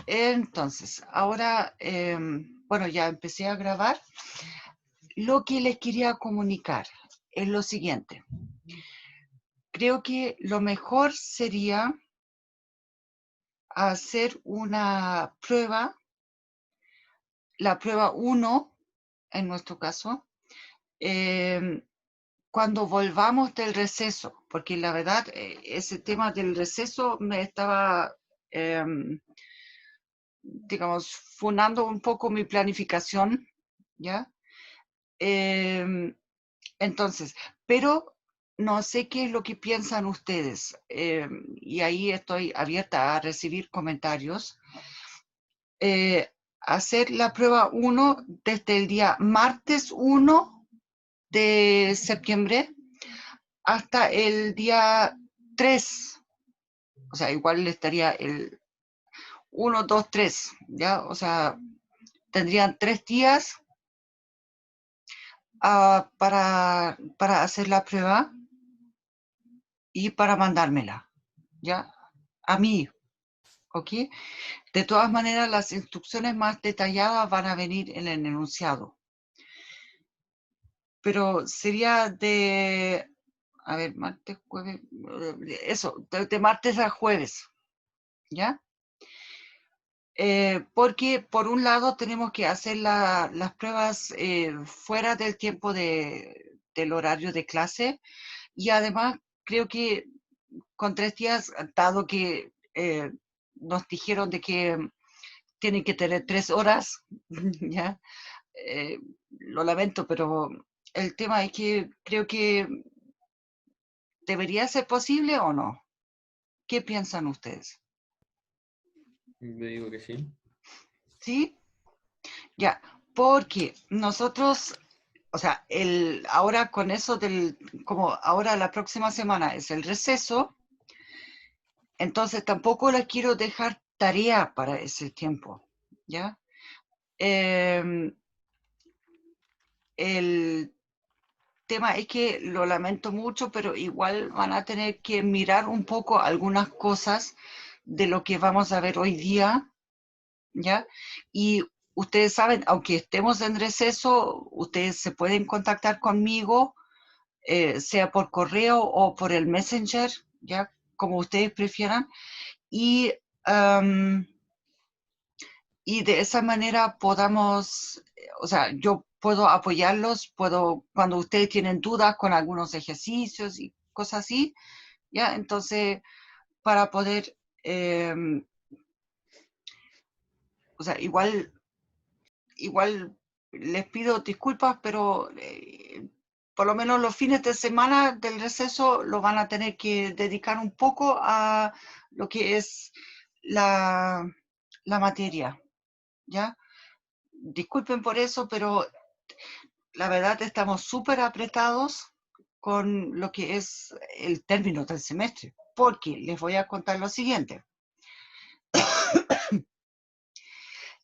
Entonces, ahora, bueno, ya empecé a grabar. Lo que les quería comunicar es lo siguiente. Creo que lo mejor sería hacer una prueba, la prueba 1, en nuestro caso, cuando volvamos del receso, porque la verdad, ese tema del receso me estaba, digamos, funando un poco mi planificación, ¿ya? Entonces, pero no sé qué es lo que piensan ustedes, y ahí estoy abierta a recibir comentarios. Hacer la prueba 1 desde el día martes 1 de septiembre hasta el día 3. O sea, igual estaría el 1, 2, 3, ¿ya? O sea, tendrían 3 días para hacer la prueba y para mandármela, ¿ya? A mí, ¿ok? De todas maneras, las instrucciones más detalladas van a venir en el enunciado. Pero sería de, a ver, martes, jueves, eso, de martes a jueves, ¿ya? Porque por un lado tenemos que hacer las pruebas fuera del tiempo del horario de clase y además creo que con 3 días, dado que nos dijeron de que tienen que tener 3 horas, ¿ya? Lo lamento, pero el tema es que creo que debería ser posible o no. ¿Qué piensan ustedes? Yo digo que sí. ¿Sí? Ya, porque nosotros, o sea, ahora con eso como ahora la próxima semana es el receso, entonces tampoco les quiero dejar tarea para ese tiempo, ¿ya? El tema es que lo lamento mucho, pero igual van a tener que mirar un poco algunas cosas de lo que vamos a ver hoy día, ¿ya? Y ustedes saben, aunque estemos en receso, ustedes se pueden contactar conmigo, sea por correo o por el Messenger, ¿ya? Como ustedes prefieran. Y, um, y de esa manera podamos, o sea, yo puedo apoyarlos, cuando ustedes tienen dudas con algunos ejercicios y cosas así, ¿ya? Entonces, para poder, o sea, igual les pido disculpas, pero por lo menos los fines de semana del receso lo van a tener que dedicar un poco a lo que es la, la materia, ¿ya? Disculpen por eso, pero la verdad estamos súper apretados con lo que es el término del semestre, porque les voy a contar lo siguiente.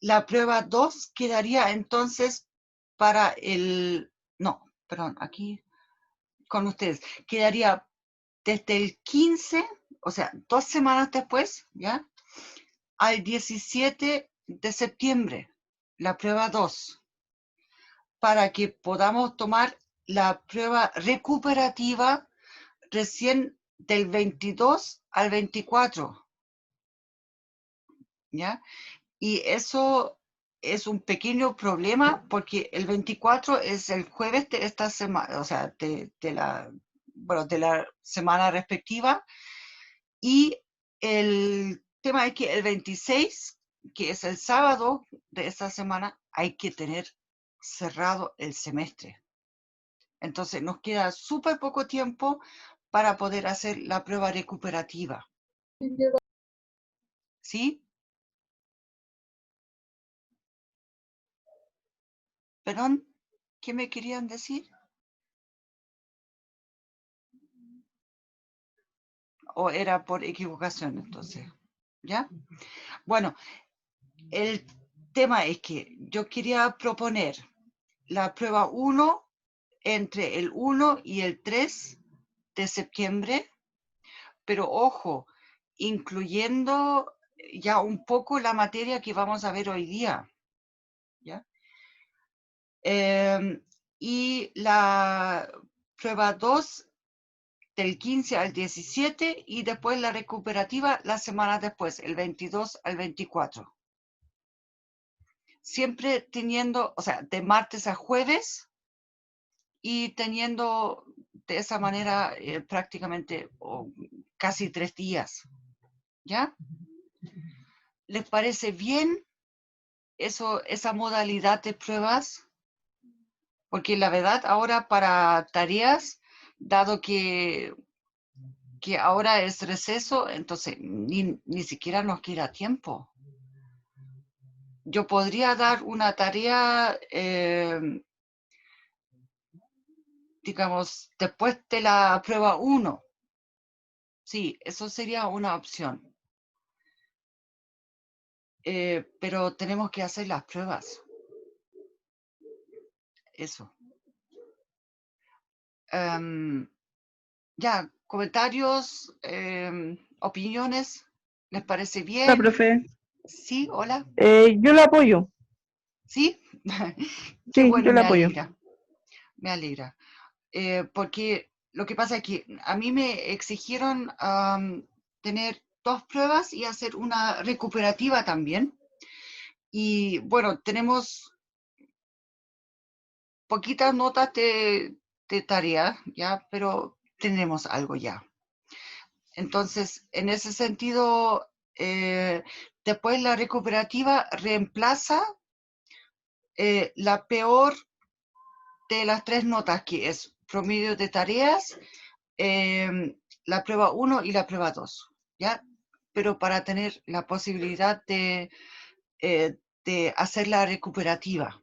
La prueba 2 quedaría entonces para no, perdón, aquí con ustedes, quedaría desde el 15, o sea, 2 semanas después, ¿ya? Al 17 de septiembre, la prueba 2, para que podamos tomar la prueba recuperativa recién del 22 al 24, ¿ya? Y eso es un pequeño problema porque el 24 es el jueves de esta semana, o sea, bueno, de la semana respectiva. Y el tema es que el 26, que es el sábado de esta semana, hay que tener cerrado el semestre. Entonces nos queda súper poco tiempo para poder hacer la prueba recuperativa. ¿Sí? Perdón, ¿qué me querían decir? ¿O era por equivocación entonces? ¿Ya? Bueno, el tema es que yo quería proponer la prueba 1 entre el 1 y el 3 de septiembre, pero ojo, incluyendo ya un poco la materia que vamos a ver hoy día, ¿ya? Y la prueba 2 del 15 al 17 y después la recuperativa la semana después, el 22 al 24. Siempre teniendo, o sea, de martes a jueves y teniendo de esa manera prácticamente casi 3 días, ¿ya? ¿Les parece bien esa modalidad de pruebas? Porque la verdad ahora para tareas, dado que ahora es receso, entonces ni siquiera nos queda tiempo. Yo podría dar una tarea, digamos, después de la prueba 1. Sí, eso sería una opción. Pero tenemos que hacer las pruebas. Eso. Ya, comentarios, opiniones, ¿les parece Hola, bien? profe. Sí, hola. Yo lo apoyo. ¿Sí? Qué Sí, bueno, yo lo me apoyo. alegra. Me alegra. Porque lo que pasa es que a mí me exigieron tener 2 pruebas y hacer una recuperativa también. Y bueno, tenemos poquitas notas de tarea, ¿ya? Pero tenemos algo ya. Entonces, en ese sentido, después la recuperativa reemplaza la peor de las 3 notas, que es promedio de tareas, la prueba 1 y la prueba 2, ¿ya? Pero para tener la posibilidad de hacer la recuperativa,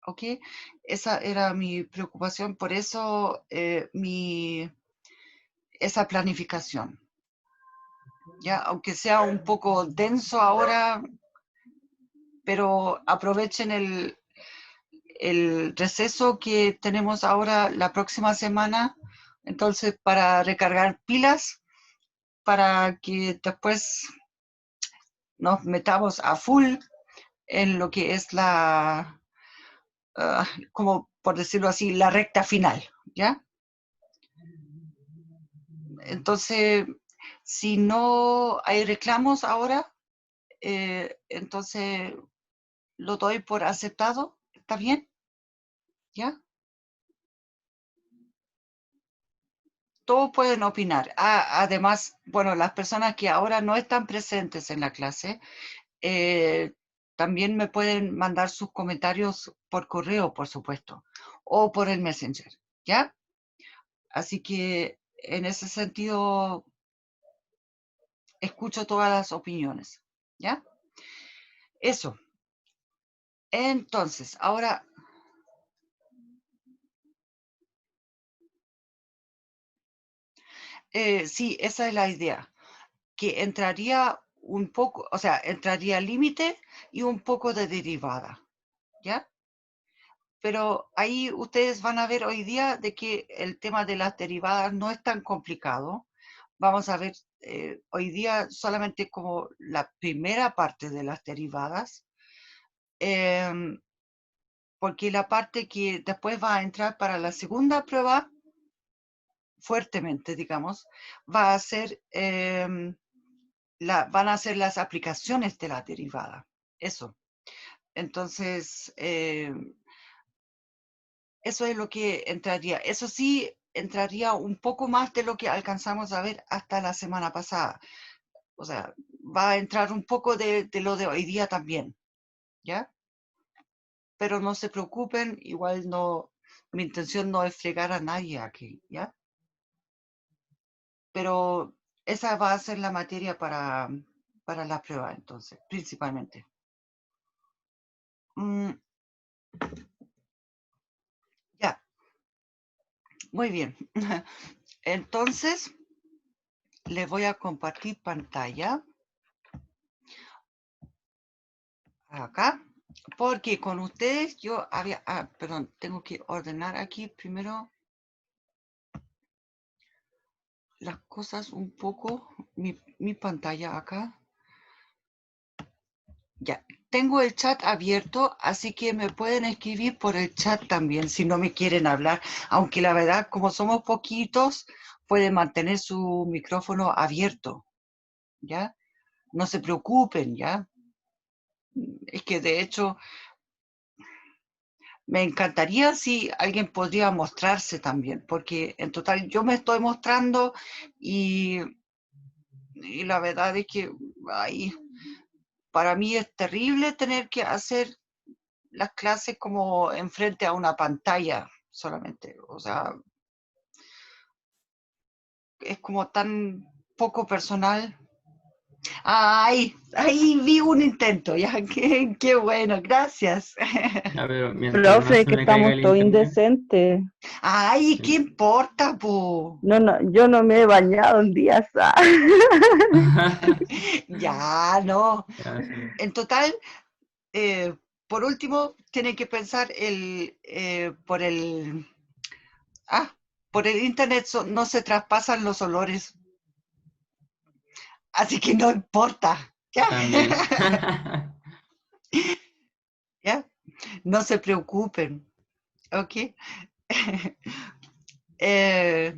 ¿ok? Esa era mi preocupación, por eso esa planificación, ¿ya? Aunque sea un poco denso ahora, pero aprovechen el receso que tenemos ahora la próxima semana, entonces para recargar pilas, para que después nos metamos a full en lo que es como por decirlo así, la recta final, ¿ya? Entonces, si no hay reclamos ahora, entonces lo doy por aceptado, ¿está bien? ¿Ya? Todos pueden opinar. Además, bueno, las personas que ahora no están presentes en la clase, también me pueden mandar sus comentarios por correo, por supuesto, o por el Messenger, ¿ya? Así que en ese sentido, escucho todas las opiniones, ¿ya? Eso. Entonces, ahora, sí, esa es la idea, que entraría un poco, o sea, entraría límite y un poco de derivada, ¿ya? Pero ahí ustedes van a ver hoy día de que el tema de las derivadas no es tan complicado. Vamos a ver hoy día solamente como la primera parte de las derivadas, porque la parte que después va a entrar para la segunda prueba, fuertemente, digamos, va a ser, van a ser las aplicaciones de la derivada. Eso. Entonces, eso es lo que entraría. Eso sí, entraría un poco más de lo que alcanzamos a ver hasta la semana pasada. O sea, va a entrar un poco de lo de hoy día también, ¿ya? Pero no se preocupen, igual no, mi intención no es fregar a nadie aquí, ¿ya? Pero esa va a ser la materia para la prueba, entonces, principalmente. Ya, muy bien. Entonces, les voy a compartir pantalla acá, porque con ustedes yo había, perdón, tengo que ordenar aquí primero. las cosas un poco, mi pantalla acá. Ya, tengo el chat abierto, así que me pueden escribir por el chat también si no me quieren hablar, aunque la verdad, como somos poquitos, pueden mantener su micrófono abierto, ¿ya? No se preocupen, ¿ya? Es que de hecho me encantaría si alguien podría mostrarse también, porque en total yo me estoy mostrando y la verdad es que ay, para mí es terrible tener que hacer las clases como enfrente a una pantalla solamente. O sea, es como tan poco personal. Ay, ahí vi un intento, ya, qué bueno, gracias. Ya, pero mientras no Profe, se que me caiga estamos el todos internet. indecentes. Ay, ¿qué Sí. importa, po? No, no, yo no me he bañado en días. Ya, no. Ya, sí. En total, por último, tienen que pensar ah, por el internet no se traspasan los olores, así que no importa, ¿ya? También. ¿Ya? No se preocupen, ¿ok? Eh,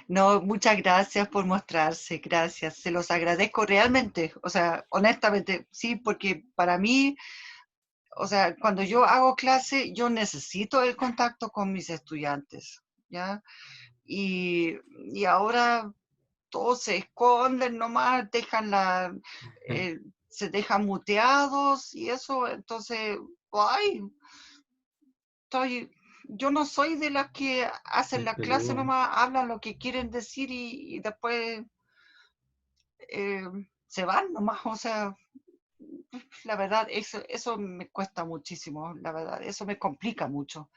no, muchas gracias por mostrarse, gracias, se los agradezco realmente, o sea, honestamente, sí, porque para mí, o sea, cuando yo hago clase, yo necesito el contacto con mis estudiantes, ¿ya? Y, y ahora todos se esconden nomás, eh, se dejan muteados y eso, entonces, ay, estoy, yo no soy de las que hacen Es la clase peludo. nomás, hablan lo que quieren decir y después eh, se van nomás, o sea, la verdad, eso me cuesta muchísimo, la verdad, eso me complica mucho.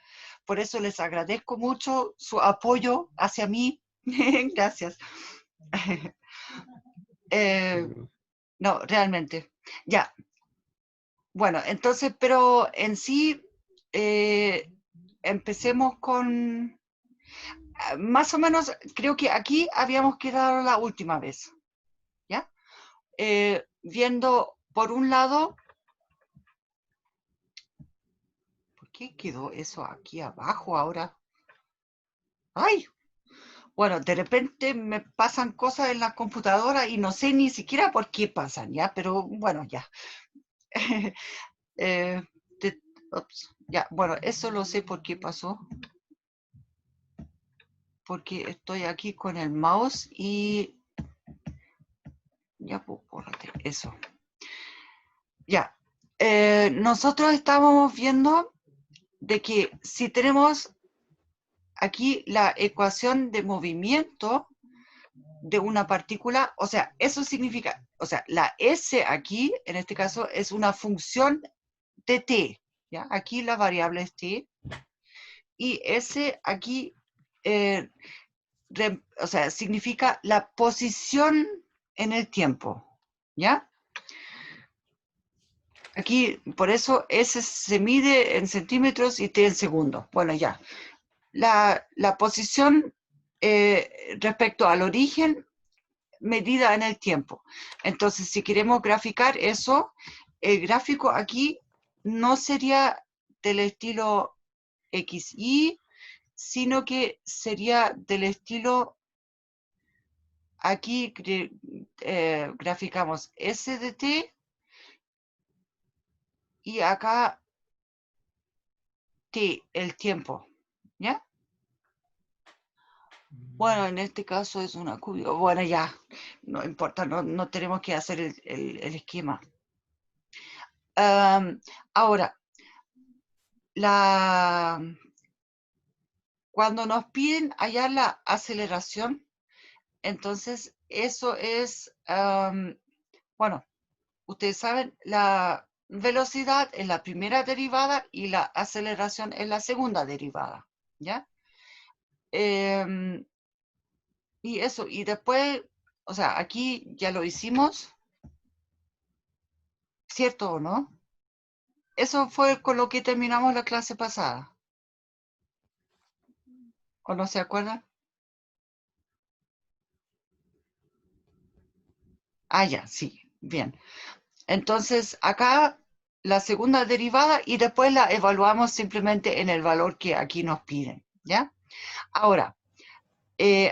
Por eso les agradezco mucho su apoyo hacia mí. Gracias. Eh, no, realmente. Ya, bueno, entonces, pero en sí, empecemos con, más o menos, creo que aquí habíamos quedado la última vez, ¿ya? Viendo, por un lado, ¿por qué quedó eso aquí abajo ahora? ¡Ay! Bueno, de repente me pasan cosas en la computadora y no sé ni siquiera por qué pasan, ¿ya? Pero bueno, ya. Eh, ups, ya, bueno, eso lo sé por qué pasó. Porque estoy aquí con el mouse y ya, pues, bórrate, eso. Ya, nosotros estábamos viendo de que si tenemos aquí la ecuación de movimiento de una partícula, o sea, eso significa, o sea, la S aquí, en este caso, es una función de t, ¿ya? Aquí la variable es t, y S aquí, o sea, significa la posición en el tiempo, ¿ya? Aquí, por eso, S se mide en centímetros y T en segundos. Bueno, ya. La posición respecto al origen medida en el tiempo. Entonces, si queremos graficar eso, el gráfico aquí no sería del estilo XY, sino que sería del estilo, aquí graficamos S de T y acá T, el tiempo, ¿ya? Bueno, en este caso es una cubio. Bueno, ya, no importa, no tenemos que hacer el esquema. Ahora, cuando nos piden hallar la aceleración, entonces eso es, bueno, ustedes saben, la velocidad es la primera derivada y la aceleración es la segunda derivada, ¿ya? Y eso, y después, o sea, aquí ya lo hicimos, ¿cierto o no? Eso fue con lo que terminamos la clase pasada. ¿O no se acuerdan? Ah, ya, sí, bien. Entonces, acá la segunda derivada y después la evaluamos simplemente en el valor que aquí nos piden, ¿ya? Ahora,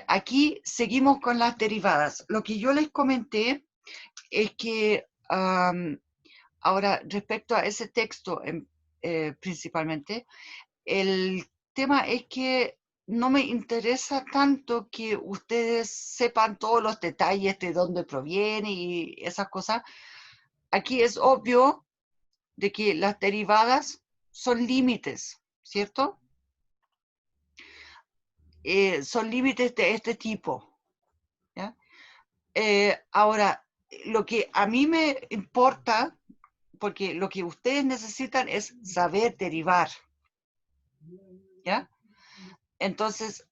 aquí seguimos con las derivadas. Lo que yo les comenté es que ahora, respecto a ese texto principalmente, el tema es que no me interesa tanto que ustedes sepan todos los detalles de dónde proviene y esas cosas. Aquí es obvio de que las derivadas son límites, ¿cierto? Son límites de este tipo, ¿ya? Ahora, lo que a mí me importa, porque lo que ustedes necesitan es saber derivar, ¿ya? Entonces,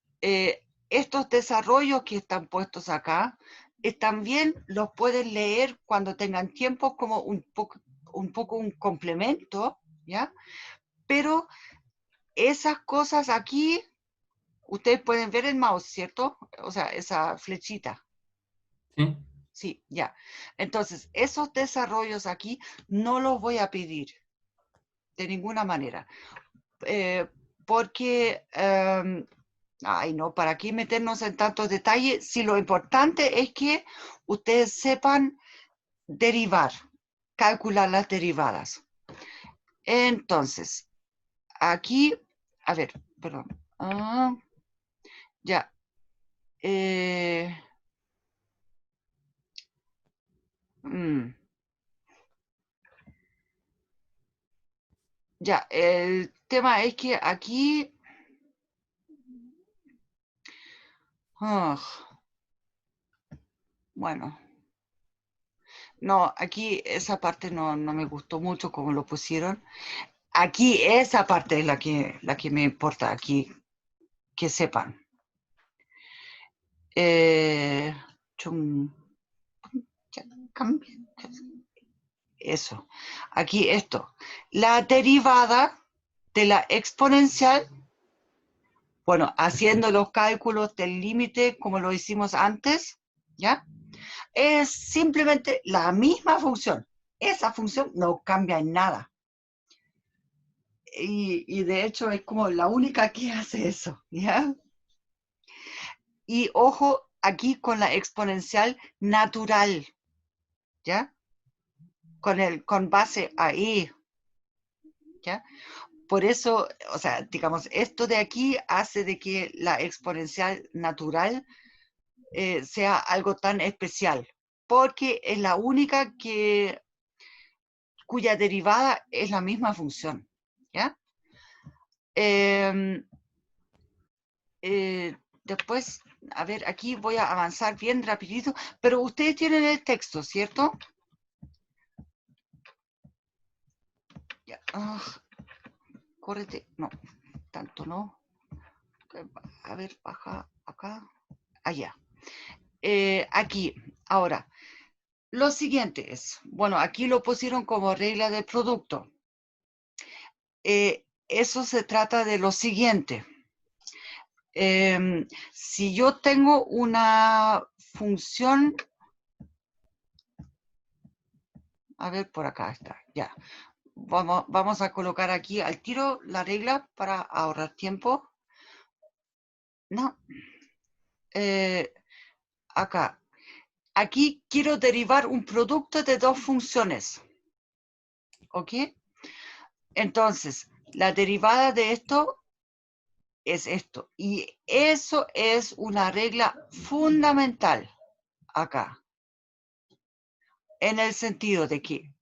estos desarrollos que están puestos acá, también los pueden leer cuando tengan tiempo como un poco un complemento, ¿ya? Pero esas cosas aquí, ustedes pueden ver el mouse, ¿cierto? O sea, esa flechita. Sí. Sí, ya. Entonces, esos desarrollos aquí no los voy a pedir de ninguna manera. Porque, ay no, ¿para qué meternos en tantos detalles? Si lo importante es que ustedes sepan derivar, calcular las derivadas. Entonces, aquí, a ver, perdón. Ya. Ya, el tema es que aquí... bueno. No, aquí esa parte no me gustó mucho como lo pusieron. Aquí esa parte es la que me importa, aquí que sepan. Eso. Aquí esto. La derivada de la exponencial, bueno, haciendo los cálculos del límite como lo hicimos antes, ¿ya? Es simplemente la misma función. Esa función no cambia en nada. Y de hecho es como la única que hace eso, ¿ya? Y ojo aquí con la exponencial natural, ¿ya? Con base ahí, ¿ya? Por eso, o sea, digamos, esto de aquí hace de que la exponencial natural sea algo tan especial, porque es la única cuya derivada es la misma función, ¿ya? Después, a ver, aquí voy a avanzar bien rapidito, pero ustedes tienen el texto, ¿cierto? Ya. Córrete, no, tanto no. A ver, baja acá, allá. Aquí, ahora, lo siguiente es, bueno, aquí lo pusieron como regla de producto. Eso se trata de lo siguiente. Si yo tengo una función, a ver, por acá está, ya. Vamos a colocar aquí al tiro la regla para ahorrar tiempo. No. Acá. Aquí quiero derivar un producto de dos funciones. ¿Ok? Entonces, la derivada de esto es esto. Y eso es una regla fundamental acá. En el sentido de que,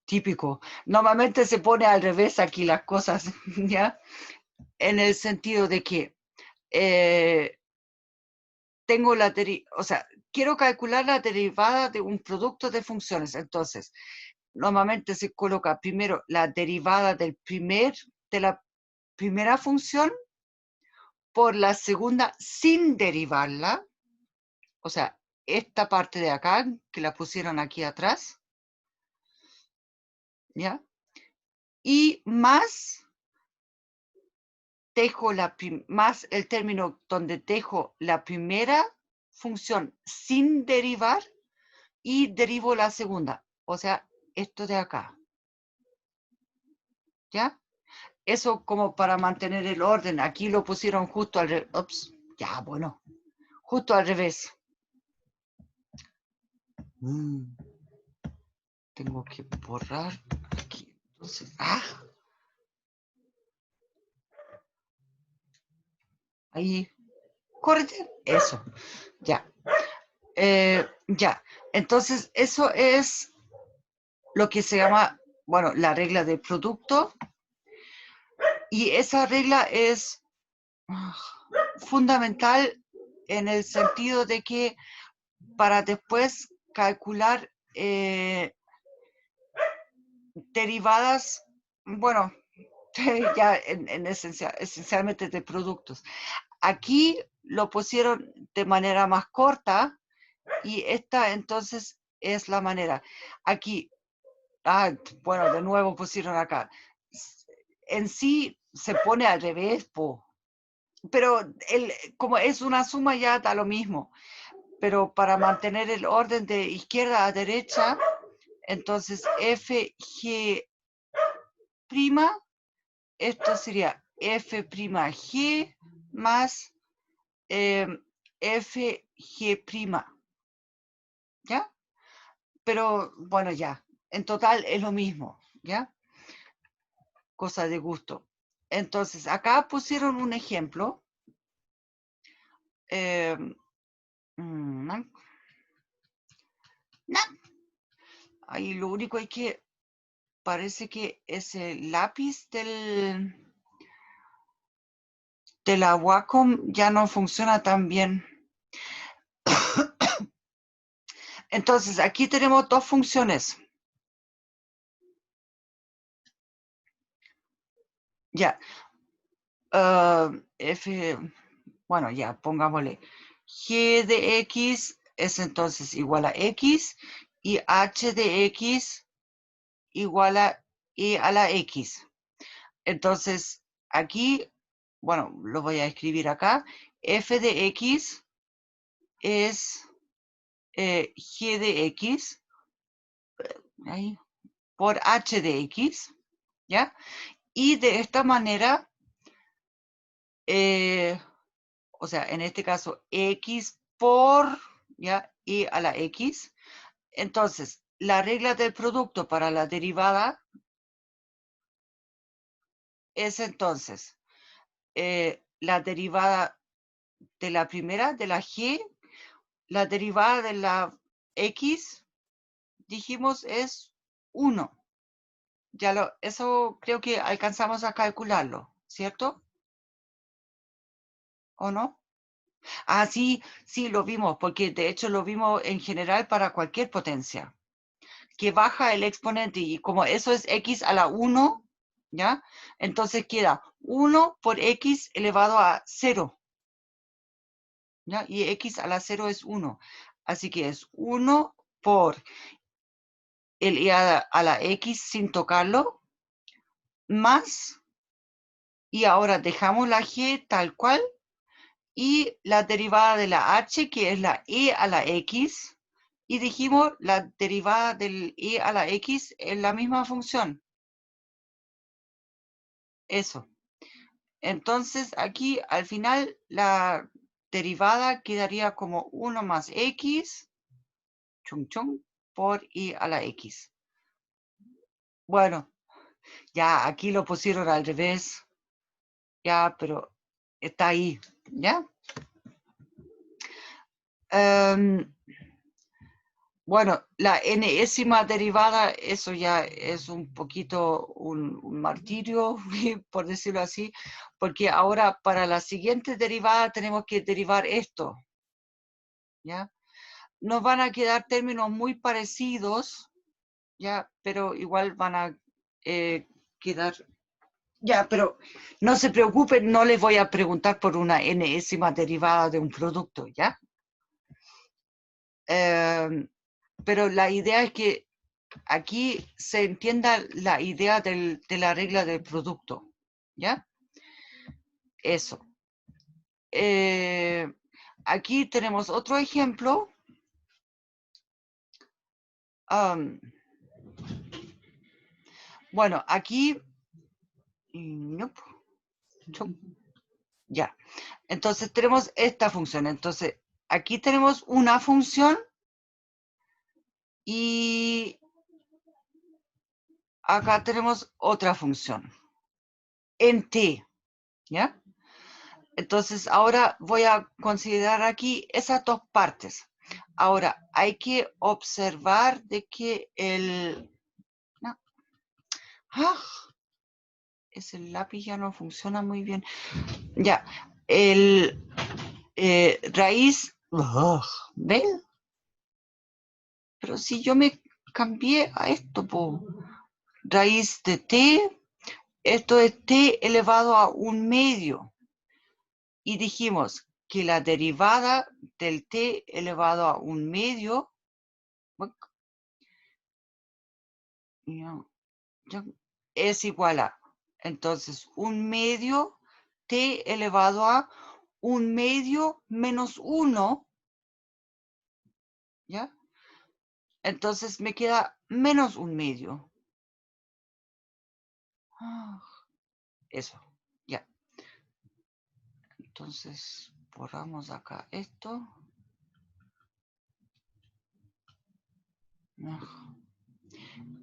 típico, normalmente se pone al revés aquí las cosas, ¿ya? En el sentido de que tengo la o sea, quiero calcular la derivada de un producto de funciones. Entonces, normalmente se coloca primero la derivada de la primera función por la segunda sin derivarla. O sea, esta parte de acá, que la pusieron aquí atrás, ¿ya? Y más más el término donde dejo la primera función sin derivar y derivo la segunda. O sea, esto de acá. ¿Ya? Eso como para mantener el orden. Aquí lo pusieron justo al revés. Ups, ya, bueno. Justo al revés. Tengo que borrar aquí. Entonces, ahí. Córrete. Eso. Ya. Ya. Entonces, eso es lo que se llama, bueno, la regla del producto. Y esa regla es fundamental en el sentido de que para después calcular derivadas, bueno, ya en esencialmente de productos. Aquí lo pusieron de manera más corta y esta entonces es la manera. Aquí, bueno, de nuevo pusieron acá. En sí se pone al revés, pero como es una suma ya da lo mismo. Pero para mantener el orden de izquierda a derecha, entonces FG', esto sería F'G más FG'. ¿Ya? Pero bueno, ya. En total es lo mismo, ¿ya? Cosa de gusto. Entonces, acá pusieron un ejemplo. Ahí lo único es que parece que ese lápiz de la Wacom ya no funciona tan bien. Entonces, aquí tenemos dos funciones. Ya. Bueno, ya, pongámosle. G de X es entonces igual a X y H de X igual a E a la X. Entonces, aquí, bueno, lo voy a escribir acá. F de X es G de X ahí, por H de X, ¿ya? Y de esta manera, o sea, en este caso, X por, ¿ya? E a la X. Entonces, la regla del producto para la derivada es entonces la derivada de la primera, de la G, la derivada de la X, dijimos, es 1. Eso creo que alcanzamos a calcularlo, ¿cierto? ¿O no? Sí, lo vimos, porque de hecho lo vimos en general para cualquier potencia, que baja el exponente y como eso es x a la 1, ¿ya? Entonces queda 1 por x elevado a 0, ¿ya? Y x a la 0 es 1. Así que es 1 por el e a la x sin tocarlo, más, y ahora dejamos la g tal cual, y la derivada de la h, que es la e a la x, y dijimos la derivada del e a la x es la misma función. Eso. Entonces, aquí al final la derivada quedaría como 1 más x, por e a la x. Bueno, ya aquí lo pusieron al revés. Ya, pero está ahí, ¿ya? Bueno, la enésima derivada, eso ya es un poquito un martirio, por decirlo así, porque ahora para la siguiente derivada tenemos que derivar esto, ¿ya? Nos van a quedar términos muy parecidos, ¿ya? Pero igual van a quedar... Ya, pero no se preocupen, no les voy a preguntar por una enésima derivada de un producto, ¿ya? Pero la idea es que aquí se entienda la idea de la regla del producto, ¿ya? Eso. aquí tenemos otro ejemplo. Bueno, aquí... Nope. Ya. Entonces tenemos esta función. Entonces, aquí tenemos una función y acá tenemos otra función en t, ¿ya? Entonces, ahora voy a considerar aquí esas dos partes. Ahora, hay que observar de que el... No. Ese lápiz ya no funciona muy bien. Ya, el raíz... ¿Ven? Pero si yo me cambié a esto, po. Raíz de t, esto es t elevado a 1/2. Y dijimos que la derivada del t elevado a 1/2 es igual a, entonces, 1/2 t elevado a 1/2 menos 1, ¿ya? Entonces me queda menos 1/2. Eso, ya. Entonces, borramos acá esto.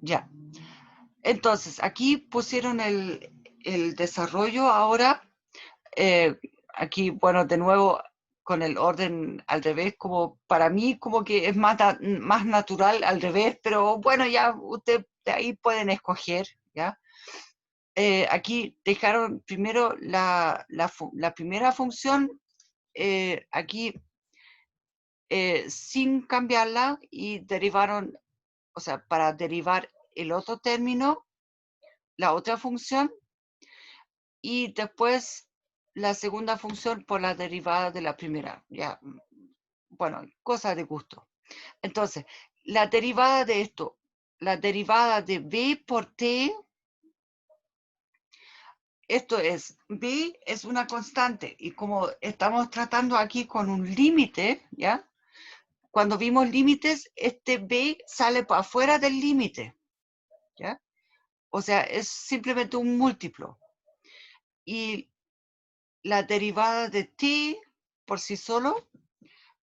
Ya. Entonces, aquí pusieron el desarrollo ahora. Aquí, bueno, de nuevo, con el orden al revés, como para mí como que es más natural al revés, pero bueno, ya ustedes de ahí pueden escoger, ¿ya? Aquí dejaron primero la primera función, aquí sin cambiarla y derivaron, o sea, para derivar el otro término, la otra función, y después la segunda función por la derivada de la primera. Ya, bueno, cosa de gusto. Entonces, la derivada de esto, la derivada de b por t, esto es, b es una constante, y como estamos tratando aquí con un límite, ¿ya? Cuando vimos límites, este b sale para afuera del límite, ¿ya? O sea, es simplemente un múltiplo. Y la derivada de t por sí solo,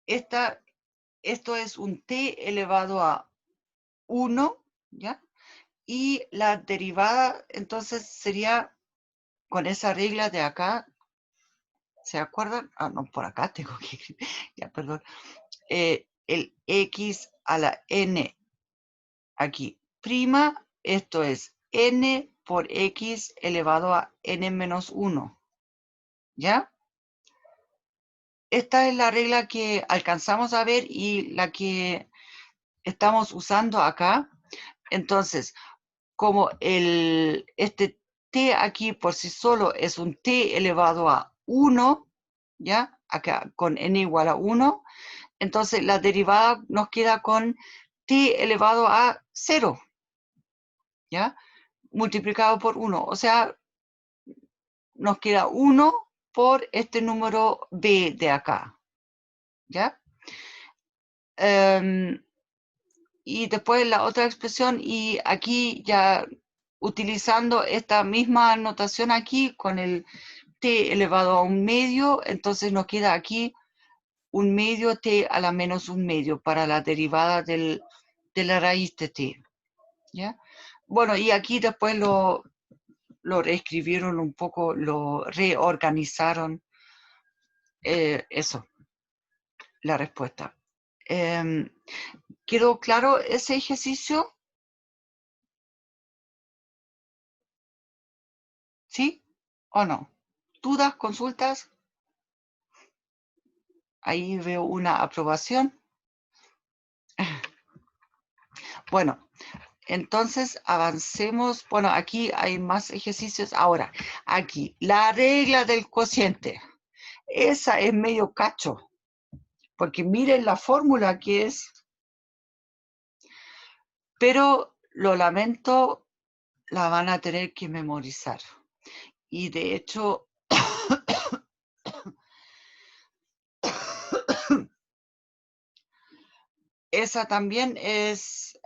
esto es un t elevado a 1, ¿ya? Y la derivada, entonces, sería con esa regla de acá, ¿se acuerdan? Ah, no, por acá tengo que escribir, ya, perdón. El x a la n aquí, prima, esto es n por x elevado a n menos 1, ¿ya? Esta es la regla que alcanzamos a ver y la que estamos usando acá. Entonces, como este t aquí por sí solo es un t elevado a 1, ¿ya? Acá con n igual a 1, entonces la derivada nos queda con t elevado a 0, ¿ya? Multiplicado por 1, o sea, nos queda 1 por este número b de acá, ¿ya? Y después la otra expresión, y aquí ya utilizando esta misma notación aquí con el t elevado a 1/2, entonces nos queda aquí 1/2 t a la menos 1/2 para la derivada de la raíz de t, ¿ya? Bueno, y aquí después lo reescribieron un poco, lo reorganizaron, eso, la respuesta. ¿Quedó claro ese ejercicio? ¿Sí o no? ¿Dudas, consultas? Ahí veo una aprobación. Bueno, entonces avancemos. Bueno, aquí hay más ejercicios. Ahora, aquí, la regla del cociente. Esa es medio cacho, porque miren la fórmula que es. Pero lo lamento, la van a tener que memorizar. Y de hecho, esa también es,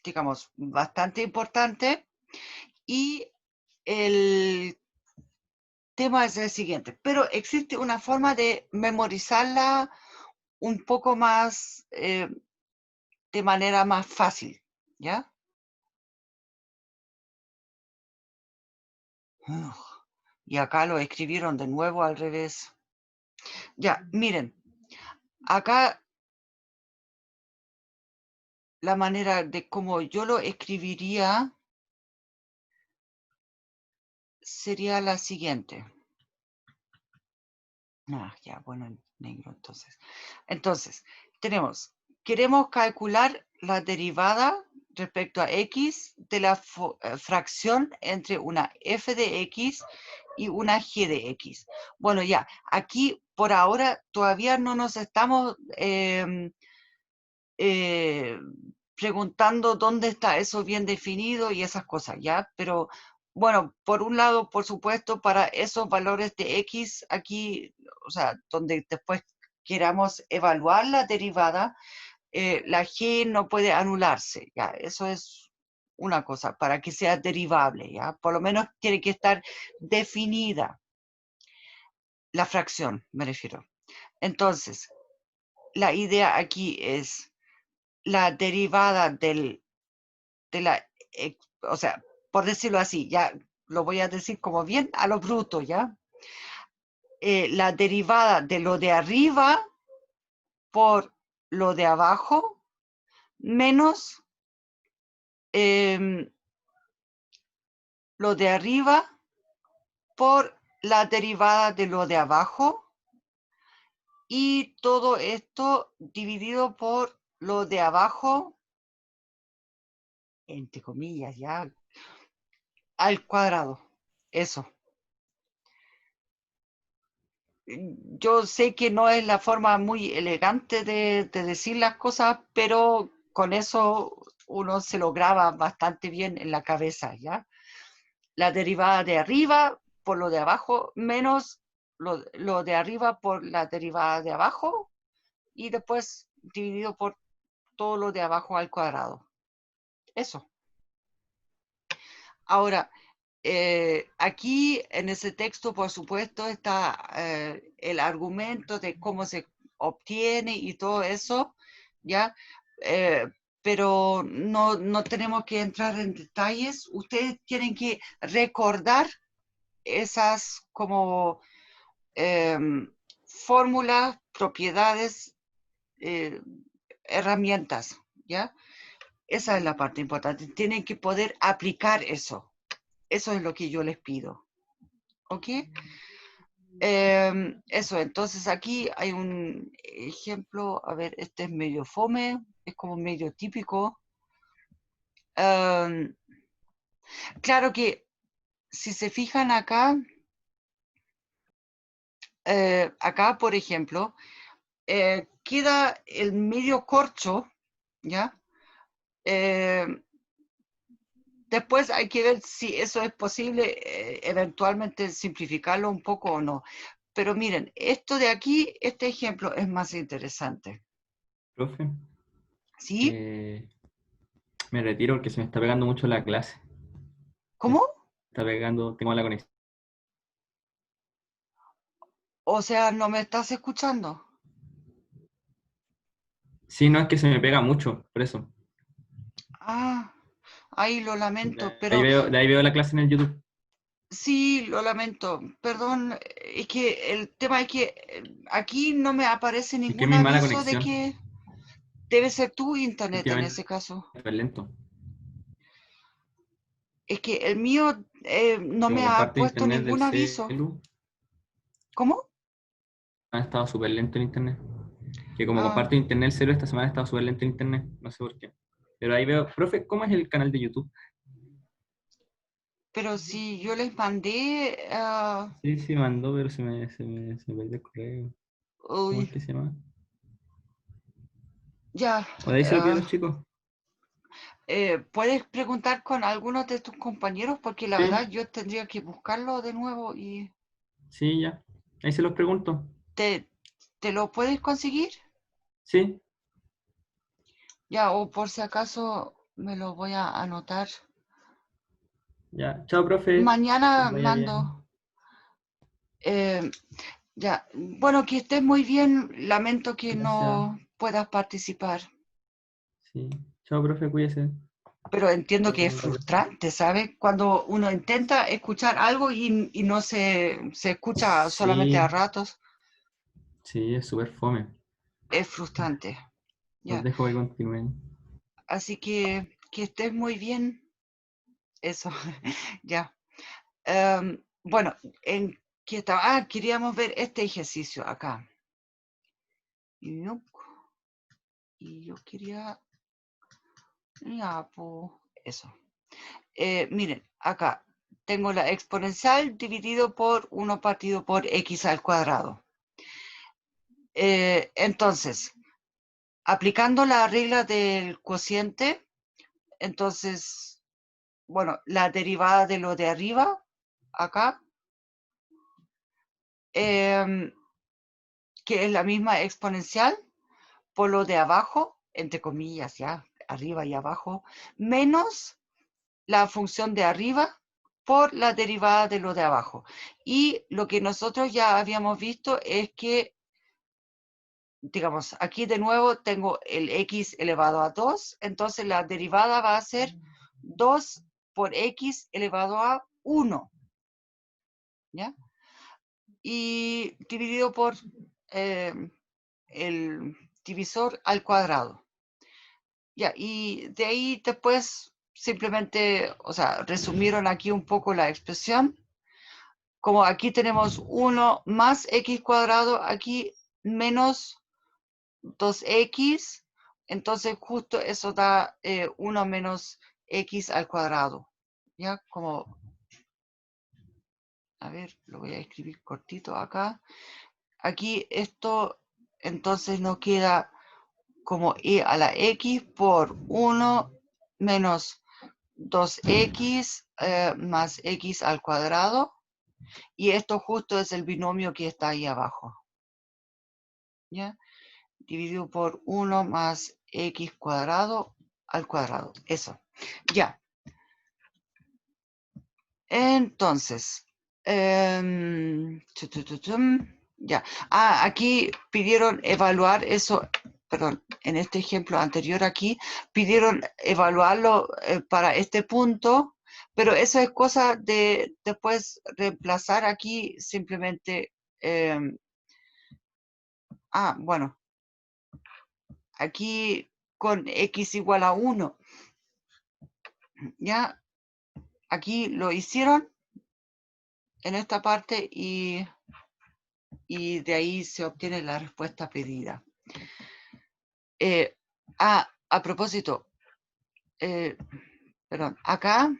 digamos, bastante importante. Y el tema es el siguiente, pero existe una forma de memorizarla un poco más, de manera más fácil, ¿ya? Ugh, y acá lo escribieron de nuevo al revés. Ya, miren, acá la manera de cómo yo lo escribiría sería la siguiente. Ya, bueno, en negro entonces. Entonces, queremos calcular la derivada respecto a x de la fracción entre una f de x y una g de x. Bueno, ya, aquí por ahora todavía no nos estamos preguntando dónde está eso bien definido y esas cosas, ¿ya? Pero bueno, por un lado, por supuesto, para esos valores de x aquí, o sea, donde después queramos evaluar la derivada, la g no puede anularse, ¿ya? Eso es una cosa, para que sea derivable, ¿ya? Por lo menos tiene que estar definida la fracción, me refiero. Entonces, la idea aquí es la derivada de la, o sea, por decirlo así, ya lo voy a decir como bien a lo bruto, ¿ya? La derivada de lo de arriba por lo de abajo menos lo de arriba por la derivada de lo de abajo y todo esto dividido por lo de abajo, entre comillas, ya, al cuadrado. Eso. Yo sé que no es la forma muy elegante de decir las cosas, pero con eso uno se lo graba bastante bien en la cabeza, ¿ya? La derivada de arriba por lo de abajo menos lo de arriba por la derivada de abajo y después dividido por todo lo de abajo al cuadrado. Eso. Ahora, aquí en ese texto, por supuesto, está el argumento de cómo se obtiene y todo eso, ¿ya? Pero no tenemos que entrar en detalles. Ustedes tienen que recordar esas como fórmulas, propiedades, herramientas, ¿ya? Esa es la parte importante. Tienen que poder aplicar eso. Eso es lo que yo les pido. ¿Ok? Eso, entonces aquí hay un ejemplo, a ver, este es medio fome, es como medio típico. Claro que si se fijan acá, acá por ejemplo, queda el medio corcho, ¿ya? Después hay que ver si eso es posible, eventualmente simplificarlo un poco o no. Pero miren, esto de aquí, este ejemplo es más interesante. Profe, ¿Sí? me retiro porque se me está pegando mucho la clase. ¿Cómo? Está pegando, tengo la conexión. O sea, ¿no me estás escuchando? Sí, no, es que se me pega mucho, por eso. Ah, ahí lo lamento, pero De ahí veo la clase en el YouTube. sí, lo lamento. Perdón, es que el tema es que aquí no me aparece Es que es ningún mi mala aviso de conexión. que debe ser tu internet en Últimamente ese caso. es lento. Es que el mío no Como me ha comparto puesto internet del ningún aviso. celu, ¿Cómo? ha estado súper lento el internet. Que como Ah, comparto internet el celu, esta semana ha estado súper lento el internet. No sé por qué. Pero ahí veo, profe, ¿cómo es el canal de YouTube? pero si yo les mandé, Sí, sí, mandó, pero se me perdió el correo. ¿Cómo es uy, que se llama? ya, ¿O de ahí se lo pido a los chicos? ¿puedes preguntar con algunos de tus compañeros? Porque la Sí, verdad yo tendría que buscarlo de nuevo y sí, ya. Ahí se los pregunto. ¿te lo puedes conseguir? Sí, Ya, o por si acaso me lo voy a anotar. Ya, chao, profe. Que Mañana les vaya mando. bien. eh, ya, bueno, que estés muy bien. Lamento que Gracias. no puedas participar, Sí. Chao, profe, cuídese. pero entiendo Pase que es linda tarde. frustrante, ¿sabes? Cuando uno intenta escuchar algo y no se escucha solamente a Sí, ratos, sí, es súper fome. es frustrante. Los Ya, dejo que continúen. así que estés muy bien. Eso, ya. Bueno, en qué estaba. Ah, queríamos ver este ejercicio acá. Yup, y yo quería. Ya, pues, eso. Miren, acá tengo la exponencial dividido por 1 partido por x al cuadrado. Entonces, aplicando la regla del cociente, entonces, bueno, la derivada de lo de arriba, acá, que es la misma exponencial, por lo de abajo, entre comillas, ya, arriba y abajo, menos la función de arriba por la derivada de lo de abajo. Y lo que nosotros ya habíamos visto es que, digamos, aquí de nuevo tengo el x elevado a 2, entonces la derivada va a ser 2 por x elevado a 1, ¿ya? Y dividido por el divisor al cuadrado. Ya, y de ahí después simplemente, o sea, resumieron aquí un poco la expresión. Como aquí tenemos 1 más x cuadrado, aquí menos 2x, entonces justo eso da 1 menos x al cuadrado. Ya, como, a ver, lo voy a escribir cortito acá. Aquí esto entonces nos queda como e a la x por 1 menos 2x más x al cuadrado. Y esto justo es el binomio que está ahí abajo. ¿Ya? Dividido por 1 más x cuadrado al cuadrado. Eso. Ya. Entonces. Ya. Ah, aquí pidieron evaluar eso. Perdón, en este ejemplo anterior aquí, pidieron evaluarlo para este punto, pero eso es cosa de después reemplazar aquí simplemente. Bueno, aquí con x igual a 1, ya, aquí lo hicieron en esta parte y de ahí se obtiene la respuesta pedida. A propósito, perdón, acá,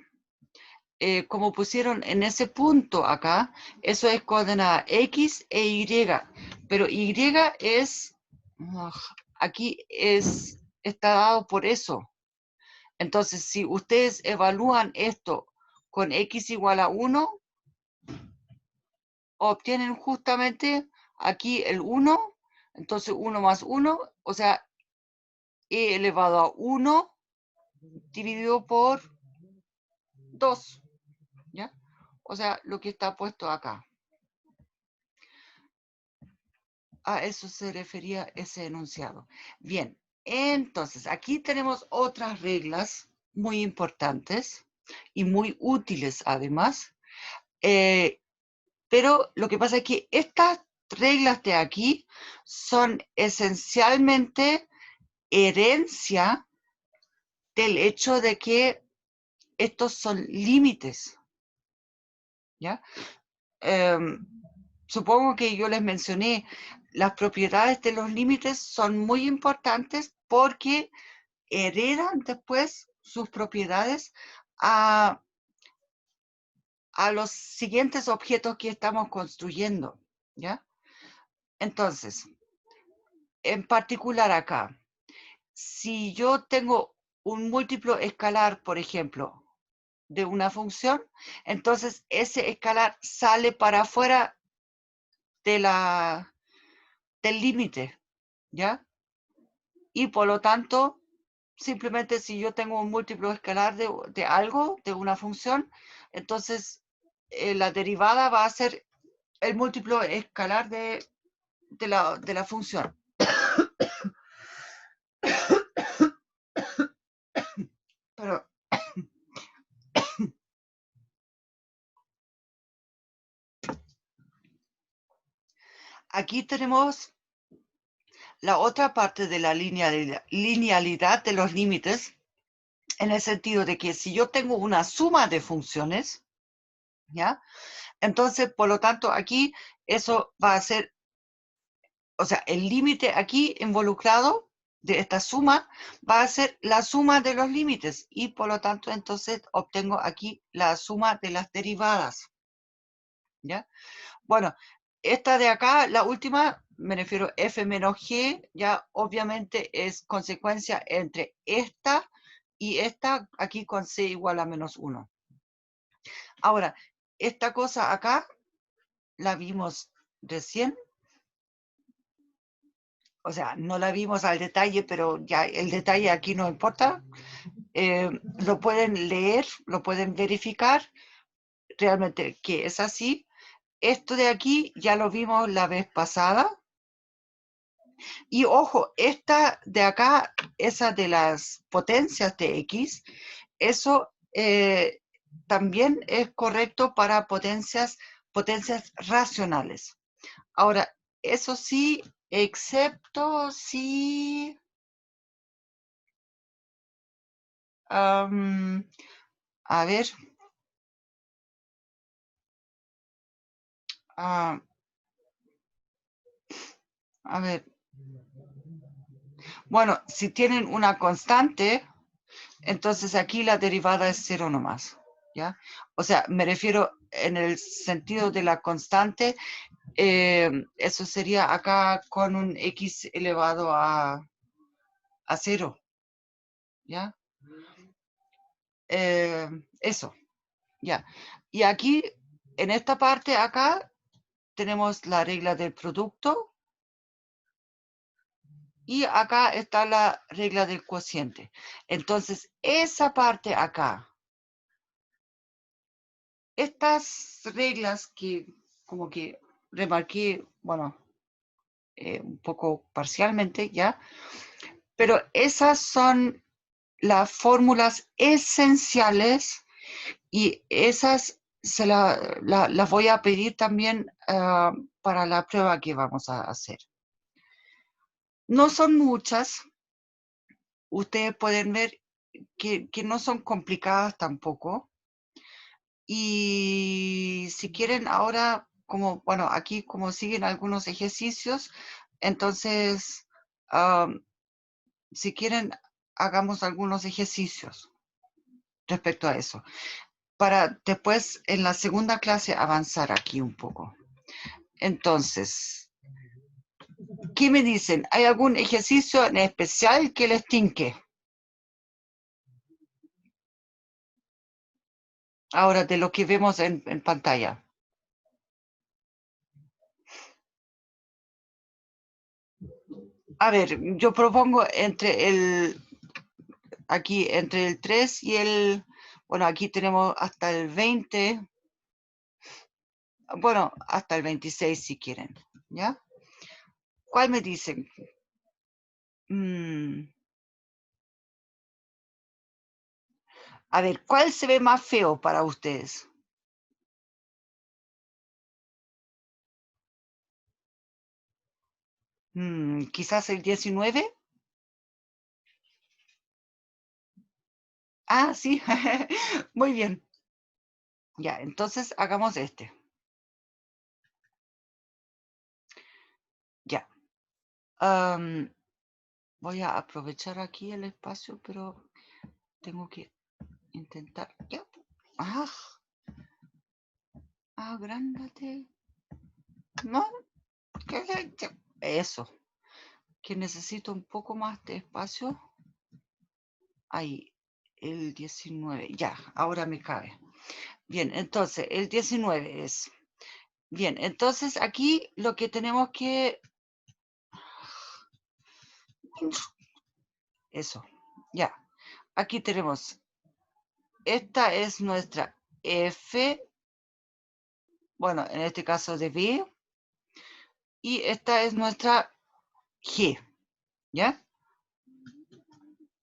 como pusieron en ese punto acá, eso es coordenada x e y, pero y es, aquí está dado por eso. Entonces, si ustedes evalúan esto con x igual a 1, obtienen justamente aquí el 1, entonces 1 más 1, o sea, e elevado a 1 dividido por 2, ¿ya? O sea, lo que está puesto acá. A eso se refería ese enunciado. Bien, entonces, aquí tenemos otras reglas muy importantes y muy útiles además, pero lo que pasa es que estas reglas de aquí son esencialmente herencia del hecho de que estos son límites, ¿ya? Supongo que yo les mencioné, las propiedades de los límites son muy importantes porque heredan después sus propiedades a los siguientes objetos que estamos construyendo, ¿ya? Entonces, en particular acá, si yo tengo un múltiplo escalar, por ejemplo, de una función, entonces ese escalar sale para afuera de del límite, ¿ya? Y por lo tanto, simplemente si yo tengo un múltiplo escalar de algo, de una función, entonces la derivada va a ser el múltiplo escalar de la función. Pero aquí tenemos la otra parte de la linealidad de los límites, en el sentido de que si yo tengo una suma de funciones, ¿ya? Entonces, por lo tanto, aquí eso va a ser, o sea, el límite aquí involucrado de esta suma va a ser la suma de los límites y por lo tanto, entonces obtengo aquí la suma de las derivadas, ¿ya? Bueno, esta de acá, la última, me refiero f menos g, ya obviamente es consecuencia entre esta y esta, aquí con c igual a menos 1. Ahora, esta cosa acá, la vimos recién, o sea, no la vimos al detalle, pero ya el detalle aquí no importa. Lo pueden leer, lo pueden verificar, realmente que es así. Esto de aquí ya lo vimos la vez pasada. Y ojo, esta de acá, esa de las potencias de X, eso también es correcto para potencias racionales. Ahora, eso sí, excepto si... a ver. A ver. Bueno, si tienen una constante, entonces aquí la derivada es 0 nomás, ¿ya? O sea, me refiero en el sentido de la constante, eso sería acá con un x elevado a 0, ¿ya? Eso, ya. Y aquí, en esta parte acá, tenemos la regla del producto y acá está la regla del cociente. Entonces, esa parte acá, estas reglas que como que remarqué, bueno, un poco parcialmente ya, pero esas son las fórmulas esenciales y esas las voy a pedir también para la prueba que vamos a hacer. No son muchas, ustedes pueden ver que no son complicadas tampoco. Y si quieren ahora, como, bueno, aquí como siguen algunos ejercicios, entonces, si quieren, hagamos algunos ejercicios respecto a eso, para después en la segunda clase avanzar aquí un poco. Entonces, ¿qué me dicen? ¿Hay algún ejercicio en especial que les tinque? Ahora, de lo que vemos en pantalla. A ver, yo propongo aquí entre el 3 y el, bueno, aquí tenemos hasta el 20, bueno, hasta el 26 si quieren, ¿ya? ¿Cuál me dicen? A ver, ¿cuál se ve más feo para ustedes? Quizás el 19. Ah, sí, muy bien. Ya, entonces hagamos este. Ya. Voy a aprovechar aquí el espacio, pero tengo que intentar. Ya. Agrándate. No, eso. Que necesito un poco más de espacio. Ahí, el 19. Ya, ahora me cabe. Bien, entonces, el 19 es. Bien, entonces aquí lo que tenemos que... Eso, Ya, aquí tenemos, esta es nuestra F, bueno, en este caso de B, y esta es nuestra G, ¿ya?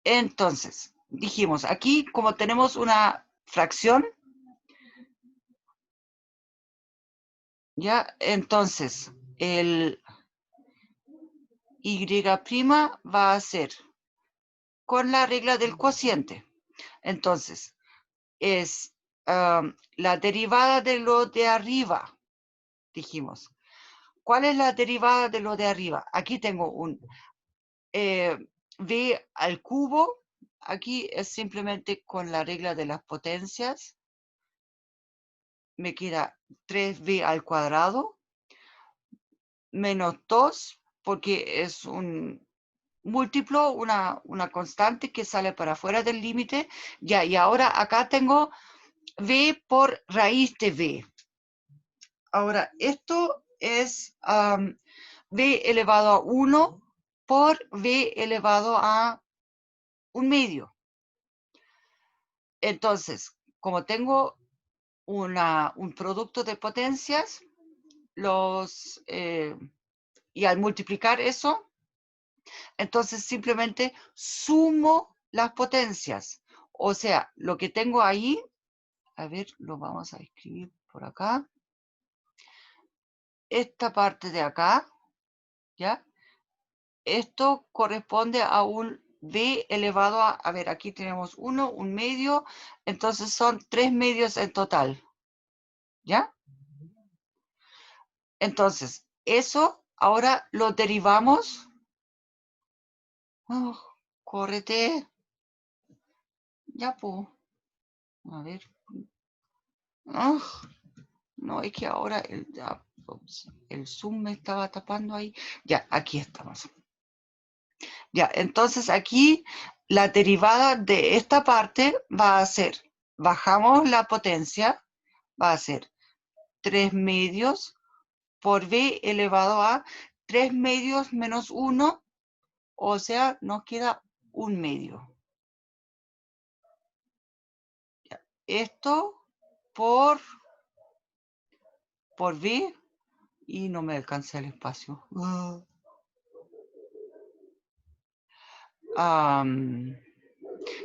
Entonces, dijimos, aquí como tenemos una fracción, ¿ya? Entonces, el Y' va a ser con la regla del cociente. Entonces, es la derivada de lo de arriba, dijimos. ¿Cuál es la derivada de lo de arriba? Aquí tengo un v al cubo. Aquí es simplemente con la regla de las potencias. Me queda 3v al cuadrado menos 2, porque es un múltiplo, una constante que sale para afuera del límite. Ya, y ahora acá tengo v por raíz de v. Ahora, esto es v elevado a 1 por v elevado a 1/2. Entonces, como tengo un producto de potencias, y al multiplicar eso, entonces simplemente sumo las potencias. O sea, lo que tengo ahí, a ver, lo vamos a escribir por acá. Esta parte de acá, ¿ya? Esto corresponde a un v elevado a ver, aquí tenemos 1, 1/2, entonces son 3/2 en total, ¿ya? Entonces, eso ahora lo derivamos. Oh, córrete. Ya, pues. A ver. Oh, no, es que ahora el Zoom me estaba tapando ahí. Ya, aquí estamos. Ya, entonces aquí la derivada de esta parte va a ser, bajamos la potencia, va a ser 3/2 por v elevado a 3/2 menos 1, o sea, nos queda 1/2. Esto por v, y no me alcanza el espacio.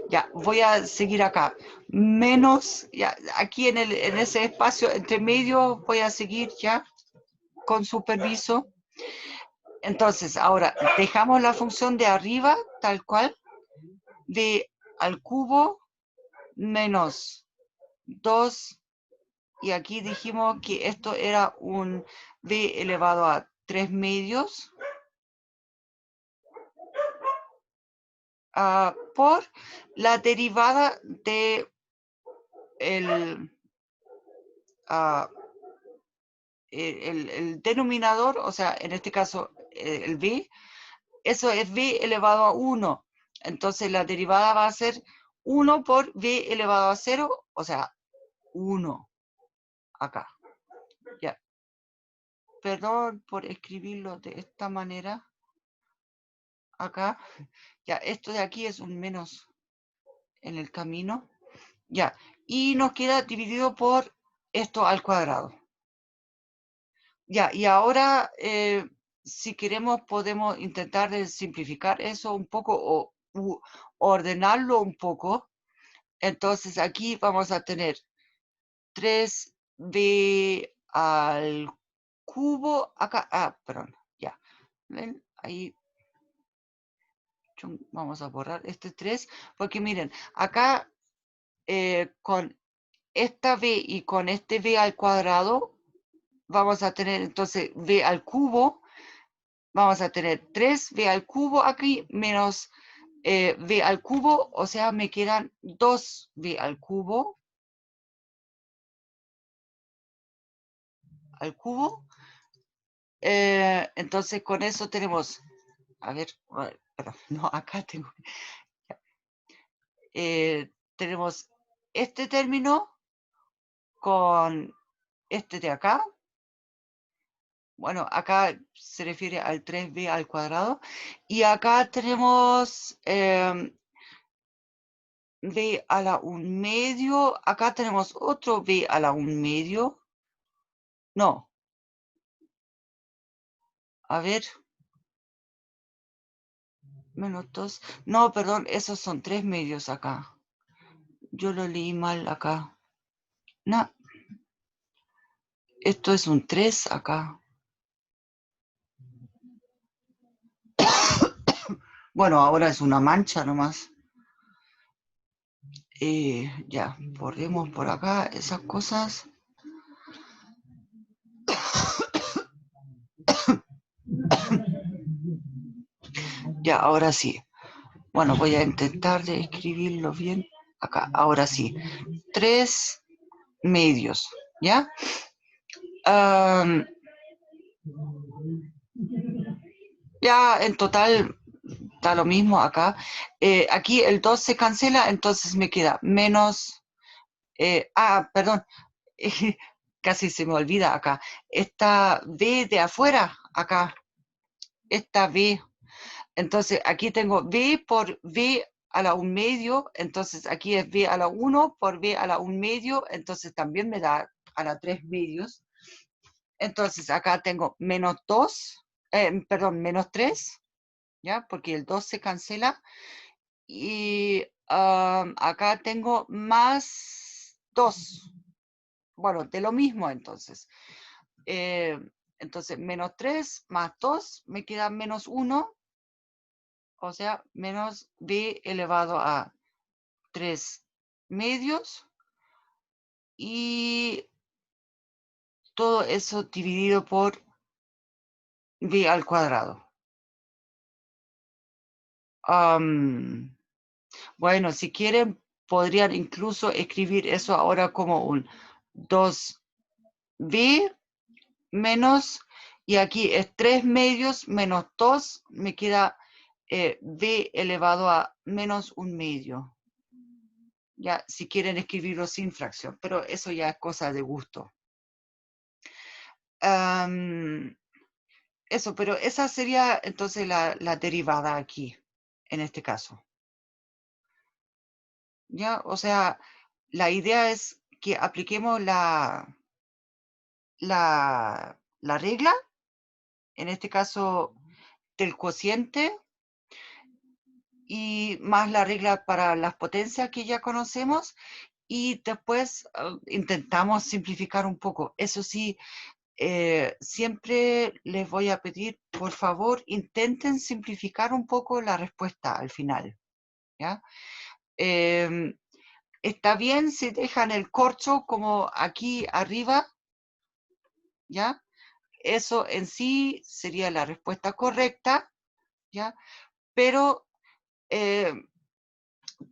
Ya, voy a seguir acá. Menos, ya, aquí en ese espacio entre medio voy a seguir ya con su permiso. Entonces, ahora dejamos la función de arriba tal cual, v al cubo menos 2, y aquí dijimos que esto era un v elevado a 3/2 por la derivada de el denominador, o sea, en este caso el v, eso es v elevado a 1. Entonces la derivada va a ser 1 por v elevado a 0, o sea, 1 acá. Ya. Perdón por escribirlo de esta manera. Acá. Ya, esto de aquí es un menos en el camino. Ya. Y nos queda dividido por esto al cuadrado. Ya, y ahora, si queremos, podemos intentar de simplificar eso un poco o ordenarlo un poco. Entonces, aquí vamos a tener 3v al cubo. Acá, perdón, ya. ¿Ven? Ahí vamos a borrar este 3, porque miren, acá con esta v y con este v al cuadrado, vamos a tener entonces v al cubo, vamos a tener 3v al cubo aquí menos v al cubo, o sea, me quedan 2v al cubo. Entonces con eso tenemos, a ver, perdón, no, acá tengo, tenemos este término con este de acá. Bueno, acá se refiere al 3v al cuadrado. Y acá tenemos b a la 1/2. Acá tenemos otro b a la 1/2. No. A ver. Menos 2. No, perdón, esos son 3/2 acá. Yo lo leí mal acá. No. Esto es un 3 acá. Bueno, ahora es una mancha nomás. Ya, borremos por acá esas cosas. Ya, ahora sí. Bueno, voy a intentar de escribirlo bien acá. Ahora sí. 3/2, ¿ya? Ya en total da lo mismo acá. Aquí el 2 se cancela, entonces me queda menos... perdón. Casi se me olvida acá. Esta B de afuera, acá. Esta B. Entonces aquí tengo B por B a la 1/2, entonces aquí es B a la 1 por B a la 1/2, entonces también me da a la 3/2. Entonces acá tengo menos 2, perdón, menos 3, ¿ya? Porque el 2 se cancela. Y acá tengo más 2. Bueno, de lo mismo entonces. Entonces, menos 3 más 2 me queda menos 1. O sea, menos b elevado a 3/2. Y todo eso dividido por b al cuadrado. Bueno, si quieren, podrían incluso escribir eso ahora como un 2b menos, y aquí es 3/2 menos 2, me queda b elevado a menos 1/2. Ya, si quieren escribirlo sin fracción, pero eso ya es cosa de gusto. Eso, pero esa sería entonces la derivada aquí, en este caso. ¿Ya? O sea, la idea es que apliquemos la regla, en este caso del cociente, y más la regla para las potencias que ya conocemos, y después intentamos simplificar un poco. Eso sí, siempre les voy a pedir, por favor, intenten simplificar un poco la respuesta al final, ¿ya? Está bien si dejan el corcho como aquí arriba, ¿ya? Eso en sí sería la respuesta correcta, ¿ya? Pero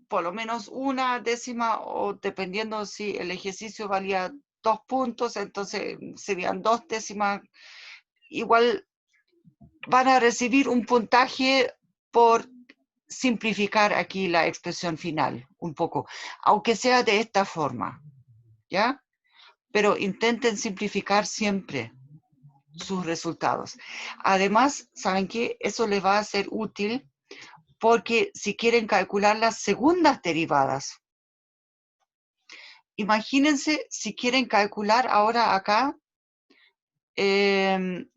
por lo menos una décima, o dependiendo si el ejercicio valía 2 puntos, entonces serían 2 décimas. Igual van a recibir un puntaje por simplificar aquí la expresión final un poco, aunque sea de esta forma, ¿ya? Pero intenten simplificar siempre sus resultados. Además, ¿saben qué? Eso les va a ser útil porque si quieren calcular las segundas derivadas, imagínense si quieren calcular ahora acá el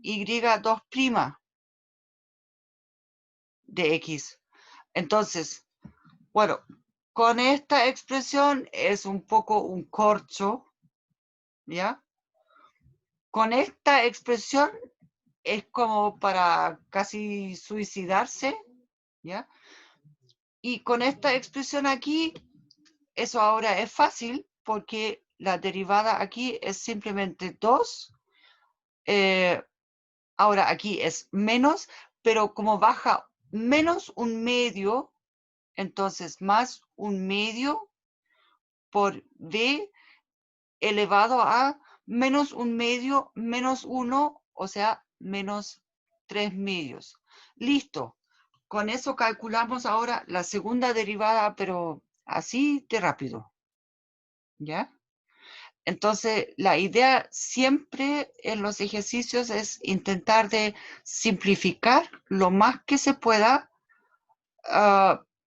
y2' de x. Entonces, bueno, con esta expresión es un poco un corcho, ¿ya? Con esta expresión es como para casi suicidarse, ¿ya? Y con esta expresión aquí, eso ahora es fácil porque la derivada aquí es simplemente 2. Ahora aquí es menos, pero como baja menos 1/2, entonces más 1/2 por b elevado a menos 1/2 menos 1, o sea, menos 3/2. Listo. Con eso calculamos ahora la segunda derivada, pero así de rápido. ¿Ya? Entonces, la idea siempre en los ejercicios es intentar de simplificar lo más que se pueda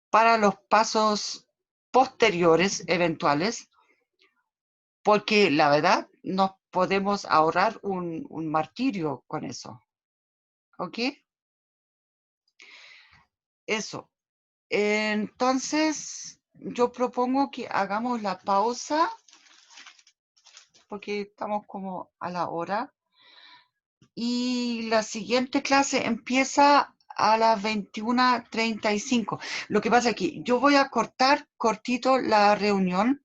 para los pasos posteriores eventuales, porque la verdad nos podemos ahorrar un martirio con eso. ¿Ok? Eso. Entonces, yo propongo que hagamos la pausa, porque estamos como a la hora. Y la siguiente clase empieza a las 21:35. Lo que pasa es que yo voy a cortar cortito la reunión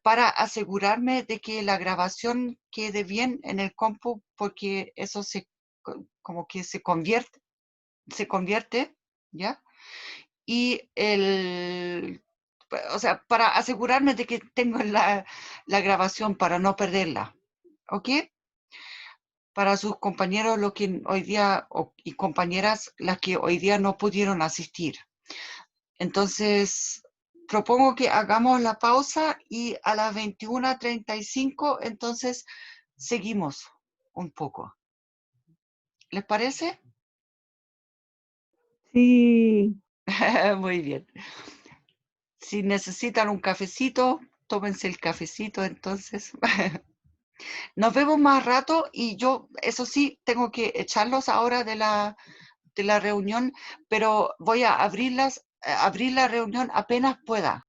para asegurarme de que la grabación quede bien en el compu, porque eso como que se convierte, ¿ya? Y o sea, para asegurarme de que tengo la grabación para no perderla, ¿ok? Para sus compañeros los que hoy día y compañeras las que hoy día no pudieron asistir. Entonces, propongo que hagamos la pausa y a las 21:35 entonces seguimos un poco. ¿Les parece? Sí, Muy bien. Si necesitan un cafecito, tómense el cafecito entonces. Nos vemos más rato y yo, eso sí, tengo que echarlos ahora de la reunión, pero voy a abrir la reunión apenas pueda.